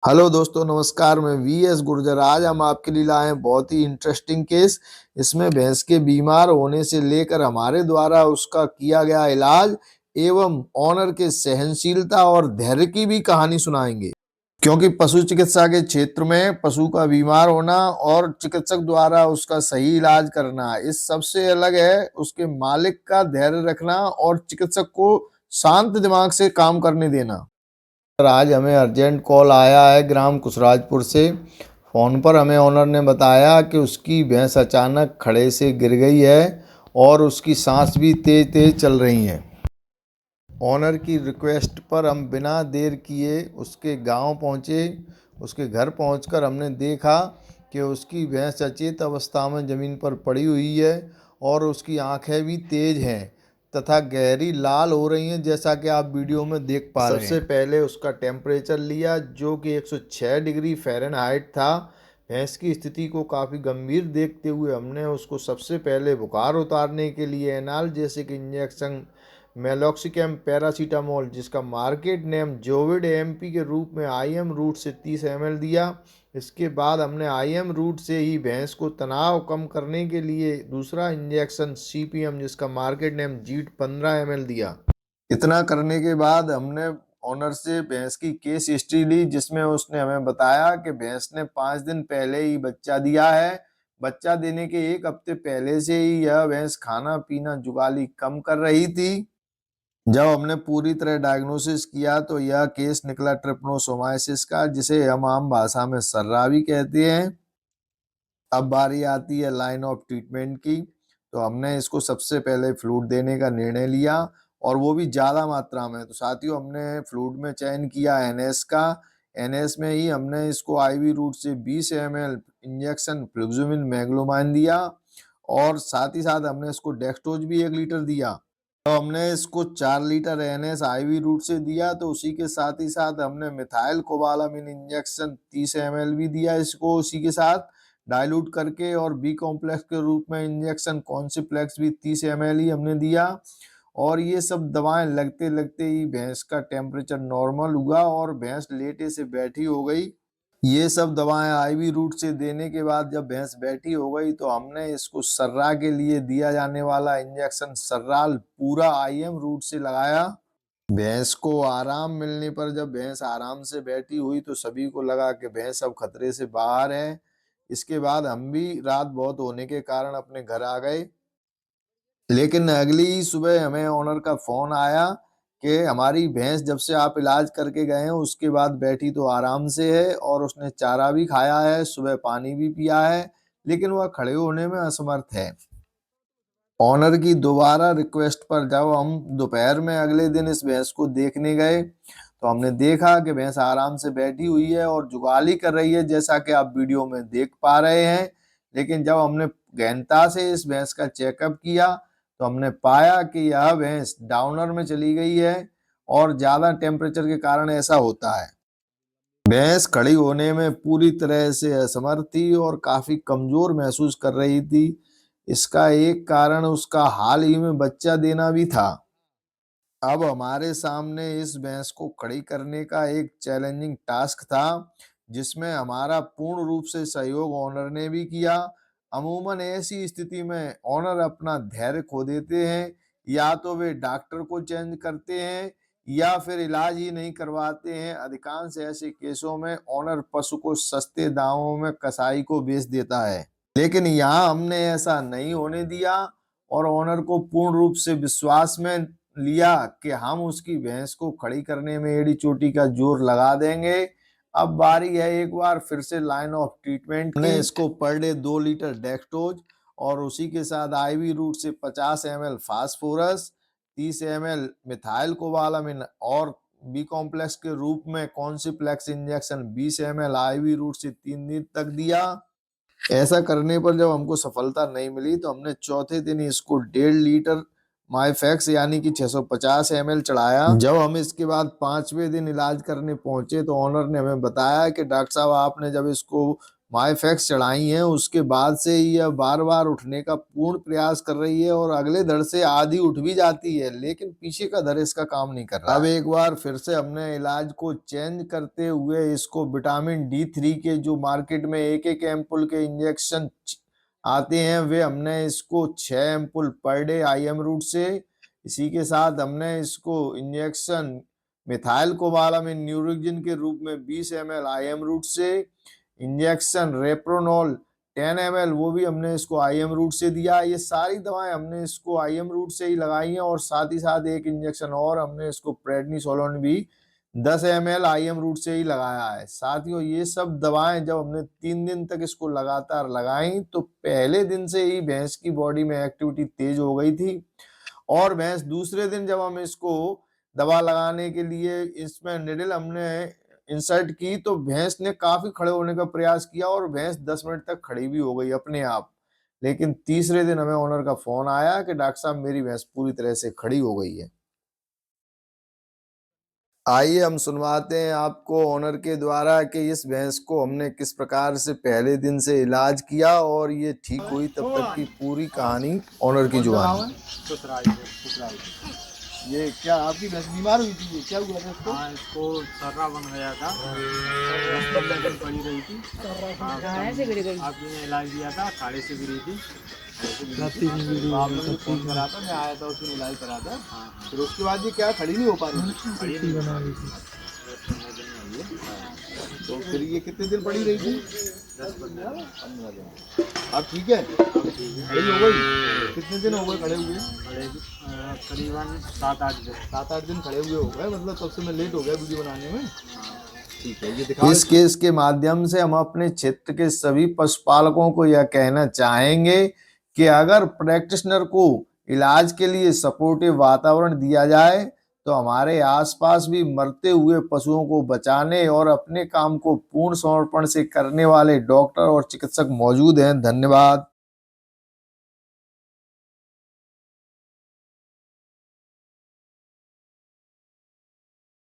Hello दोस्तों, नमस्कार। मैं वीएस गुर्जर। आज हम आपके लिए लाए हैं बहुत ही इंटरेस्टिंग केस। इसमें भैंस के बीमार होने से लेकर हमारे द्वारा उसका किया गया इलाज एवं ऑनर के सहनशीलता और धैर्य की भी कहानी सुनाएंगे। क्योंकि पशु चिकित्सा के क्षेत्र में पशु का बीमार होना और चिकित्सक द्वारा उसका सही इलाज करना इस सबसे अलग है उसके मालिक का धैर्य रखना और चिकित्सक को शांत दिमाग से काम करने देना। आज हमें अर्जेंट कॉल आया है ग्राम कुशराजपुर से। फ़ोन पर हमें ओनर ने बताया कि उसकी भैंस अचानक खड़े से गिर गई है और उसकी सांस भी तेज तेज चल रही है। ओनर की रिक्वेस्ट पर हम बिना देर किए उसके गांव पहुंचे। उसके घर पहुंचकर हमने देखा कि उसकी भैंस अचेत अवस्था में ज़मीन पर पड़ी हुई है और उसकी आंखें भी तेज हैं तथा गहरी लाल हो रही हैं, जैसा कि आप वीडियो में देख पा रहे हैं। सबसे पहले उसका टेम्परेचर लिया जो कि 106 डिग्री फ़ारेनहाइट था। भैंस की स्थिति को काफ़ी गंभीर देखते हुए हमने उसको सबसे पहले बुखार उतारने के लिए एनाल्जेसिक इंजेक्शन मेलोक्सिकैम पैरासीटामोल, जिसका मार्केट नेम जोविड एमपी के रूप में आईएम रूट से 30 ml दिया। इसके बाद हमने आईएम रूट से ही भैंस को तनाव कम करने के लिए दूसरा इंजेक्शन सीपीएम, जिसका मार्केट नेम जीट 15 ml दिया। इतना करने के बाद हमने ऑनर से भैंस की केस हिस्ट्री ली, जिसमें उसने हमें बताया कि भैंस ने 5 दिन पहले ही बच्चा दिया है। बच्चा देने के 1 हफ्ते पहले से ही यह भैंस खाना पीना जुगाली कम कर रही थी। जब हमने पूरी तरह डायग्नोसिस किया तो यह केस निकला ट्रिपनोसोमाइसिस का, जिसे हम आम भाषा में सर्रा भी कहते हैं। अब बारी आती है लाइन ऑफ ट्रीटमेंट की। तो हमने इसको सबसे पहले फ्लूइड देने का निर्णय लिया और वो भी ज़्यादा मात्रा में। तो साथियों, हमने फ्लूइड में चयन किया एनएस का। एनएस में ही हमने इसको आईवी रूट से 20 ml इंजेक्शन फ्लुक्सोमिन मैग्लोमाइन दिया और साथ ही साथ हमने इसको डेक्सट्रोज भी 1 लीटर दिया। तो हमने इसको 4 लीटर एनएस आईवी रूट से दिया। तो उसी के साथ ही साथ हमने मिथाइल कोबालामिन इंजेक्शन 30 ml भी दिया इसको उसी के साथ डाइल्यूट करके, और बी कॉम्प्लेक्स के रूप में इंजेक्शन कॉन्सिप्लेक्स भी 30 ml ही हमने दिया। और ये सब दवाएं लगते लगते ही भैंस का टेम्परेचर नॉर्मल हुआ और भैंस लेटे से बैठी हो गई। ये सब दवाएं आईवी रूट से देने के बाद जब भैंस बैठी हो गई तो हमने इसको सर्रा के लिए दिया जाने वाला इंजेक्शन सर्राल पूरा आईएम रूट से लगाया। भैंस को आराम मिलने पर जब भैंस आराम से बैठी हुई तो सभी को लगा कि भैंस अब खतरे से बाहर है। इसके बाद हम भी रात बहुत होने के कारण अपने घर आ गए। लेकिन अगली ही सुबह हमें ओनर का फोन आया कि हमारी भैंस जब से आप इलाज करके गए हैं उसके बाद बैठी तो आराम से है और उसने चारा भी खाया है, सुबह पानी भी पिया है, लेकिन वह खड़े होने में असमर्थ है। ऑनर की दोबारा रिक्वेस्ट पर जब हम दोपहर में अगले दिन इस भैंस को देखने गए तो हमने देखा कि भैंस आराम से बैठी हुई है और जुगाली कर रही है, जैसा कि आप वीडियो में देख पा रहे हैं। लेकिन जब हमने गहनता से इस भैंस का चेकअप किया तो हमने पाया कि यह भैंस डाउनर में चली गई है और ज्यादा टेम्परेचर के कारण ऐसा होता है। भैंस खड़ी होने में पूरी तरह से असमर्थ थी और काफी कमजोर महसूस कर रही थी। इसका एक कारण उसका हाल ही में बच्चा देना भी था। अब हमारे सामने इस भैंस को खड़ी करने का एक चैलेंजिंग टास्क था, जिसमें हमारा पूर्ण रूप से सहयोग ऑनर ने भी किया। अमूमन ऐसी स्थिति में ऑनर अपना धैर्य खो देते हैं, या तो वे डॉक्टर को चेंज करते हैं या फिर इलाज ही नहीं करवाते हैं। अधिकांश ऐसे केसों में ऑनर पशु को सस्ते दामों में कसाई को बेच देता है, लेकिन यहाँ हमने ऐसा नहीं होने दिया और ऑनर को पूर्ण रूप से विश्वास में लिया कि हम उसकी भैंस को खड़ी करने में एड़ी चोटी का जोर लगा देंगे। अब बारी है एक बार फिर से लाइन ऑफ ट्रीटमेंट की। इसको पर डे 2 लीटर डेक्सट्रोज और उसी के साथ आईवी रूट से 50 ml phosphorus, 30 ml methyl cobalamin और बी कॉम्प्लेक्स के रूप में कॉन्सिप्लेक्स इंजेक्शन 20 ml आईवी रूट से 3 दिन तक दिया। ऐसा करने पर जब हमको सफलता नहीं मिली तो हमने चौथे दिन इसको 1.5 लीटर माइफैक्स यानी कि 650 ml चढ़ाया। जब हम इसके बाद 5वें दिन इलाज करने पहुंचे तो ऑनर ने हमें बताया कि डॉक्टर साहब, आपने जब इसको माइफेक्स चढ़ाई हैं, उसके बाद से यह बार बार उठने का पूर्ण प्रयास कर रही है और अगले धड़ से आधी उठ भी जाती है, लेकिन पीछे का धड़ इसका काम नहीं कर रहा। अब एक बार फिर से हमने इलाज को चेंज करते हुए इसको विटामिन D3 के जो मार्केट में एक एक एम्पुल के इंजेक्शन आते हैं, वे हमने इसको 6 ampoule per day IM root से, इसी के साथ हमने इसको इंजेक्शन मिथाइल कोबालामिन न्यूरोजिन के रूप में 20 ml IM रूट से, इंजेक्शन रेप्रोनॉल 10 ml वो भी हमने इसको IM रूट से दिया। ये सारी दवाएं हमने इसको IM रूट से ही लगाई हैं और साथ ही साथ एक इंजेक्शन और हमने इसको प्रेडनिसोलोन भी 10 ml IM रूट से ही लगाया है। साथियों, ये सब दवाएं जब हमने 3 दिन तक इसको लगातार लगाई तो पहले दिन से ही भैंस की बॉडी में एक्टिविटी तेज हो गई थी और भैंस दूसरे दिन जब हम इसको दवा लगाने के लिए इसमें निडल हमने इंसर्ट की तो भैंस ने काफी खड़े होने का प्रयास किया और भैंस 10 मिनट तक खड़ी भी हो गई अपने आप। लेकिन तीसरे दिन हमें ओनर का फोन आया कि डॉक्टर साहब मेरी भैंस पूरी तरह से खड़ी हो गई है। आइए हम सुनवाते हैं आपको ओनर के द्वारा कि इस भैंस को हमने किस प्रकार से पहले दिन से इलाज किया और ये ठीक हुई तब तक की पूरी कहानी ओनर की जुबान। ये क्या आपकी भैंस बीमार हुई थी? ये क्या हुआ था इसको? हाँ, इसको सर्रा बन गया था, 10-15 दिन पड़ी रही थी। आपने इलाज दिया था, खाड़े से गिरी थी। आप लोगों ने फोन करा था, मैं आया था, उसने इलाज करा था। फिर उसके बाद ये क्या खड़ी नहीं हो पा रही थी? खड़ी नहीं बना रही थी। तो फिर ये कितने दिन पड़ी रही थी? 10-15 दिन। अब ठीक है? खड़ी हो गई? कितने दिन हो गए खड़े हुए? करीबन 7-8 दिन। 7-8 दिन खड़े हुए हो गए, मतलब तब से मैं लेट हो गया वीडियो बनाने में। ठीक है, ये दिखाओ। इस केस के माध्यम से हम अपने क्षेत्र के सभी पशुपालकों को यह कहना चाहेंगे कि अगर प्रैक्टिशनर को इलाज के लिए सपोर्टिव वातावरण दिया जाए तो हमारे आसपास भी मरते हुए पशुओं को बचाने और अपने काम को पूर्ण समर्पण से करने वाले डॉक्टर और चिकित्सक मौजूद हैं। धन्यवाद।